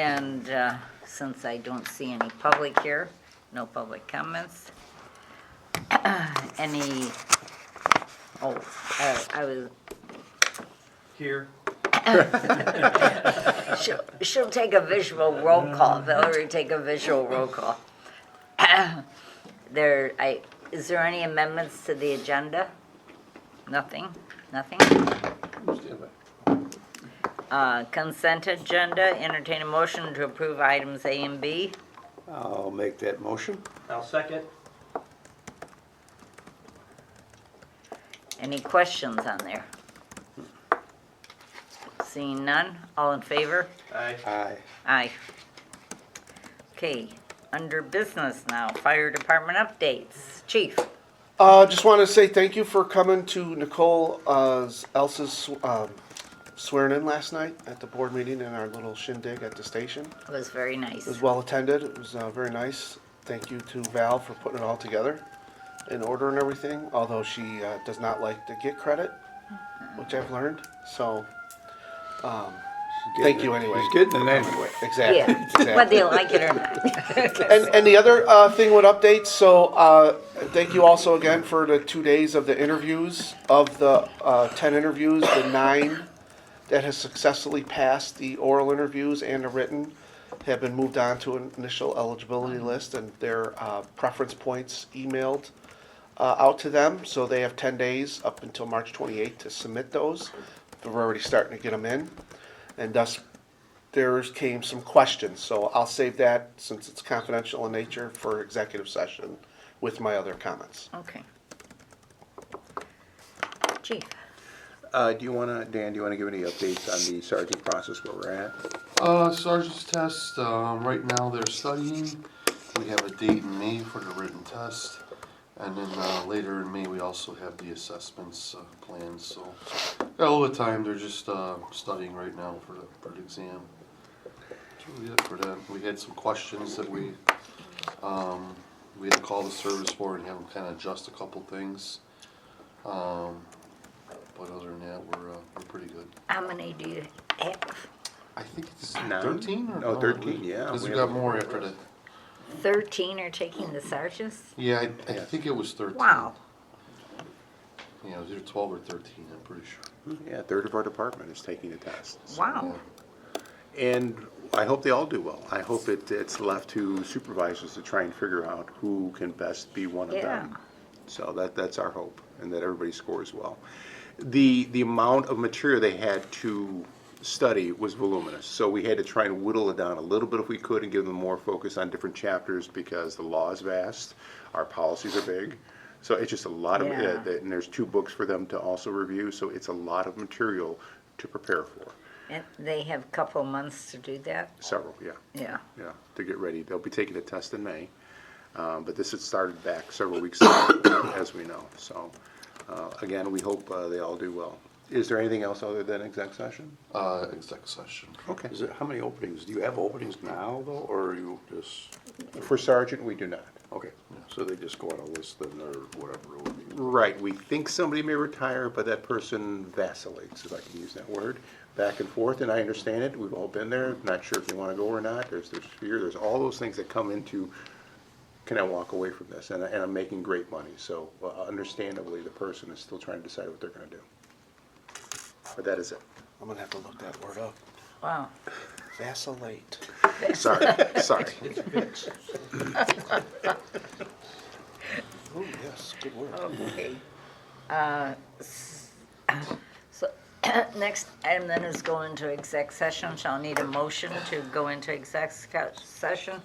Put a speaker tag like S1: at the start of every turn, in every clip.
S1: And since I don't see any public here, no public comments. Any, I was,
S2: Here.
S1: she'll take a visual roll call. Valerie, take a visual roll call. Is there any amendments to the agenda? Nothing? Consent agenda, entertain a motion to approve items A and B.
S3: I'll make that motion.
S2: I'll second.
S1: Any questions on there? Seeing none, all in favor?
S2: Aye.
S3: Aye.
S1: Aye. Okay, under business now, fire department updates. Chief?
S4: Just want to say thank you for coming to Nicole Elsa's swearing in last night at the board meeting in our little shindig at the station.
S1: It was very
S4: It
S1: nice.
S4: was well attended. It was very nice. Thank you to Val for putting it all together in order and everything, although she does not like to get credit, which I've learned. So thank you anyway.
S3: He's getting it anyway.
S4: Exactly.
S1: Yeah,
S4: exactly.
S1: whether you like it or not.
S4: And the other thing with updates, so thank you also again for the 2 days of the interviews. Of the 10 interviews, the 9 that has successfully passed the oral interviews and the written have been moved on to an initial eligibility list, and their preference points emailed out to them. So they have 10 days up until March 28th to submit those. We're already starting to get them in, and thus there came some questions. So I'll save that, since it's confidential in nature, for executive session with my other comments.
S1: Okay. Chief?
S3: Dan, do you want to give any updates on the sergeant process where we're at?
S5: Sergeant's test, right now they're studying. We have a date in May for the written test. And then later in May, we also have the assessments planned. So got a little bit of time. They're just studying right now for the exam. That's really it for them. We had some questions that we had to call the service for and have them kind of adjust a couple things. But other than that, we're pretty good.
S1: How many do you have?
S5: I think it's
S3: 9?
S5: 13 or
S3: No, 13, yeah.
S5: Because we got more after that.
S1: 13 are taking the sergeants?
S5: Yeah, I think it was 13.
S1: Wow.
S5: Yeah, it was either 12 or 13, I'm pretty sure.
S3: Yeah, a third of our department is taking the test.
S1: Wow.
S3: And I hope they all do well. I hope it's left to supervisors to try and figure out who can best be one of them. So that's our hope, and that everybody scores well. The amount of material they had to study was voluminous, so we had to try and whittle it down a little bit if we could and give them more focus on different chapters, because the law is vast, our policies are big, so it's just a lot of and there's 2 books for them to also review, so it's a lot of material to prepare for.
S1: And they have a couple months to do that?
S3: Several,
S1: Yeah.
S3: to get ready. They'll be taking a test in May, but this had started back several weeks ago, as we know. So again, we hope they all do well. Is there anything else other than exec session?
S5: Exec session.
S3: Okay.
S6: How many openings? Do you have openings now, though, or are you just,
S3: For sergeant, we do not.
S6: okay, so they just go on a list then, or whatever it would be?
S3: Right, we think somebody may retire, but that person vacillates, if I can use that word, back and forth, and I understand it, we've all been there, not sure if they want to go or not, there's fear, there's all those things that come into, can I walk away from this, and I'm making great money, so understandably, the person is still trying to decide what they're going to do. But that is it.
S4: I'm going to have to look that word up.
S1: Wow.
S4: Vacillate.
S3: Sorry.
S2: It's fixed.
S4: Oh, yes, good word.
S1: Okay. So next item then is go into exec session. Shall need a motion to go into exec session,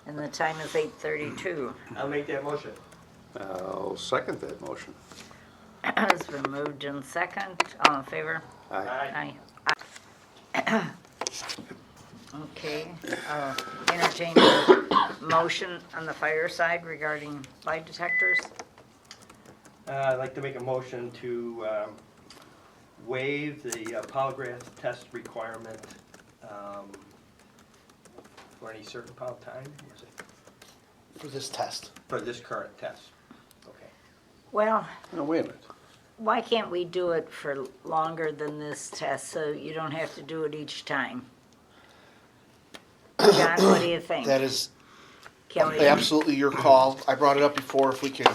S1: and the time is 8:32.
S2: I'll make that motion.
S6: I'll second that motion.
S1: It's been moved in second. All in favor?
S6: Aye.
S1: Aye. Okay, entertain a motion on the fire side regarding lie detectors.
S2: I'd like to make a motion to waive the polygraph test requirement for any certain amount of time, was it?
S4: For this test.
S2: For this current test. Okay.
S1: Well,
S6: No, wait a minute.
S1: why can't we do it for longer than this test, so you don't have to do it each time? John, what do you think?
S4: That is
S1: Can we,
S4: absolutely your call. I brought it up before, if we can,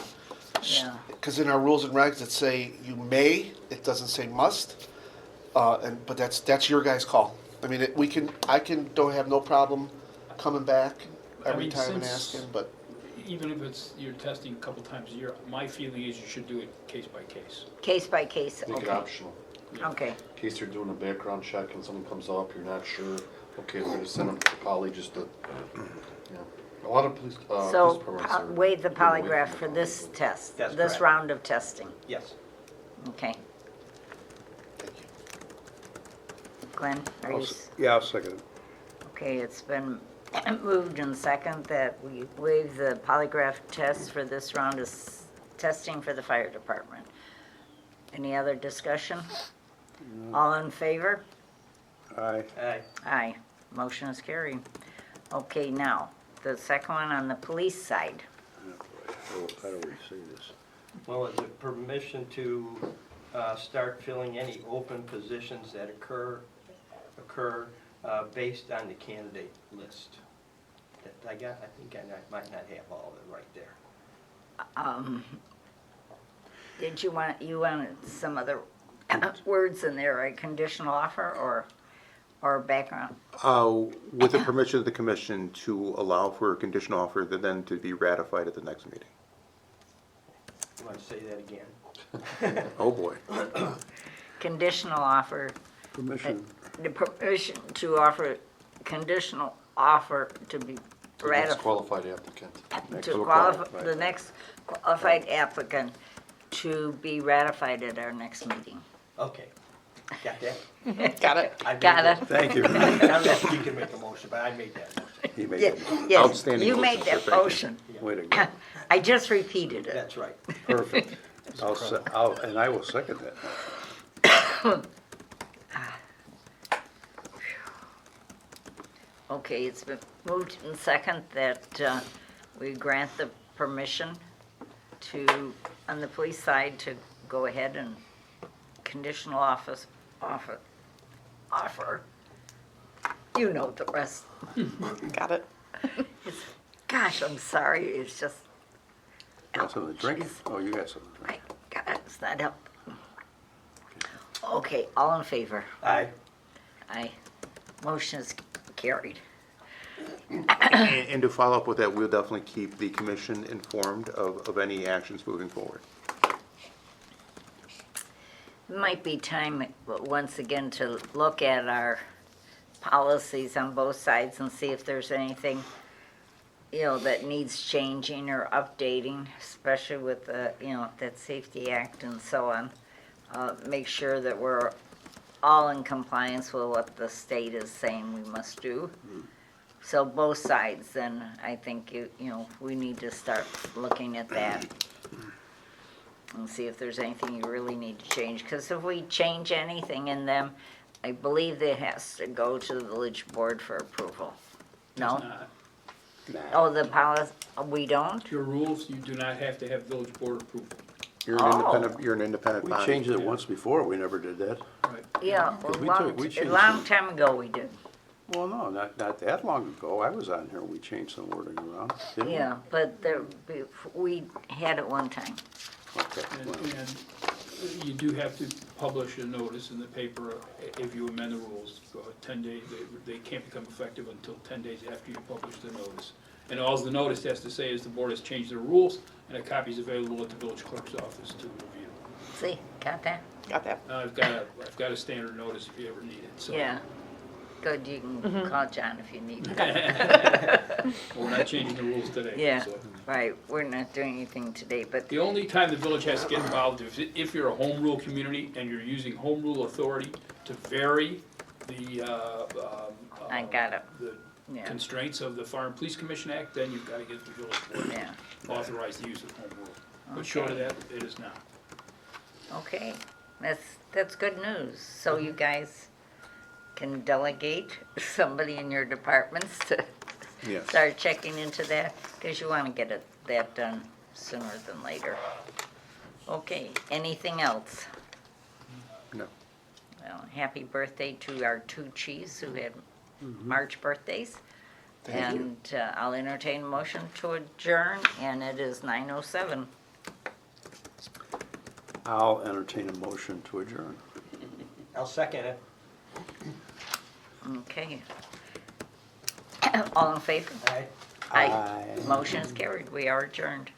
S1: yeah,
S4: because in our rules and regs, it say you may, it doesn't say must. But that's your guys' call. I mean, don't have no problem coming back every
S7: mean,
S4: time and
S7: since-
S4: asking, but
S7: Even if it's, you're testing a couple times a year, my feeling is you should do it case by case.
S1: case by case,
S5: Make it
S1: okay,
S5: optional.
S1: okay,
S5: In case you're doing a background check and someone comes up, you're not sure, okay, we're gonna send them to Polly just to, yeah. A lot of police,
S1: so
S5: police permits are.
S1: waive the
S5: getting away
S1: polygraph
S5: from
S1: for
S5: the
S1: this
S5: polygraph.
S1: test,
S2: That's
S1: this
S2: correct.
S1: round of testing,
S2: Yes.
S1: okay.
S4: thank you.
S1: Glenn, are you,
S6: Yeah, I'll second it.
S1: okay, it's been moved and second that we waive the polygraph test for this round of testing for the fire department. Any other discussion? All in favor?
S6: Aye.
S2: Aye.
S1: Aye, motion is carried. Okay, now, the second one on the police side.
S6: I don't really see this.
S2: Well, is it permission to start filling any open positions that occur based on the candidate list? I think I might not have all of it right there.
S1: Did you wanted some other words in there, right? Conditional offer or background?
S3: With the permission of the commission to allow for a conditional offer then to be ratified at the next meeting.
S2: You want to say that again?
S3: Oh, boy.
S1: Conditional offer,
S6: Permission,
S1: the permission to offer, conditional offer to be
S5: The next
S1: ratified,
S5: qualified applicant.
S1: to
S6: will
S1: qualify,
S6: qualify.
S1: the next qualified applicant to be ratified at our next meeting.
S2: Okay. Got that?
S4: Got it?
S2: I made
S1: Got
S2: that.
S1: it?
S6: thank you.
S2: I don't know if you can make a motion, but I made that motion.
S6: He made
S1: Yeah,
S6: it.
S1: yes,
S3: Outstanding
S1: you
S3: motion,
S1: made
S3: sir,
S1: that
S3: thank you.
S1: motion.
S6: Way to go.
S1: I just repeated it.
S2: That's right.
S6: Perfect. And I will second that.
S1: Okay, it's been moved and second that we grant the permission to, on the police side, to go ahead and conditional offer. You know the rest.
S8: Got it.
S1: Gosh, I'm sorry, it's just,
S6: Got something to drink?
S1: Jeez.
S6: Oh, you got something to drink.
S1: my God, it's not helping. Okay, all in favor?
S2: Aye.
S1: Aye. Motion is carried.
S3: And to follow up with that, we'll definitely keep the commission informed of any actions moving forward.
S1: It might be time, once again, to look at our policies on both sides and see if there's anything, that needs changing or updating, especially with the, that Safety Act and so on. Make sure that we're all in compliance with what the state is saying we must do. So both sides, then I think, we need to start looking at that and see if there's anything you really need to change. Because if we change anything in them, I believe it has to go to the village board for approval. No?
S7: It's not.
S1: Oh, the policy, we don't?
S7: Your rules, you do not have to have village board approval.
S3: You're
S1: Oh.
S3: you're an independent
S6: We
S3: body.
S6: changed it once before, we never did that.
S7: Right.
S1: Yeah,
S6: Because we
S1: a
S6: changed
S1: long
S6: some-
S1: time ago we did.
S6: Well, no, not that long ago. I was on here, we changed some wording around, didn't we?
S1: Yeah, but we had it one time.
S6: Okay,
S7: And,
S6: well,
S7: and you do have to publish a notice in the paper if you amend the rules. 10 days, they can't become effective until 10 days after you publish the notice. And all the notice has to say is the board has changed their rules, and a copy is available at the village clerk's office to review.
S1: See, got that?
S8: Got that.
S7: I've got a standard notice if you ever need it, so.
S1: Yeah. Good, you can call John if you need.
S7: We're not changing the rules today.
S1: Yeah,
S7: so.
S1: right, we're not doing anything today, but,
S7: The only time the village has to get involved is if you're a home rule community and you're using home rule authority to vary the,
S1: I got it,
S7: the
S1: yeah,
S7: constraints of the Fire and Police Commission Act, then you've got to get the village board
S1: yeah,
S7: to authorize the use of home rule. But short of that, it is not.
S1: okay, that's good news. So you guys can delegate somebody in your departments to
S3: Yes.
S1: start checking into that, because you want to get that done sooner than later. Okay, anything else?
S3: No.
S1: Well, happy birthday to our two chiefs who had March birthdays.
S4: Thank you.
S1: And I'll entertain a motion to adjourn, and it is 9:07.
S6: I'll entertain a motion to adjourn.
S2: I'll second it.
S1: Okay. All in favor?
S2: Aye.
S1: Aye. Motion is carried. We are adjourned.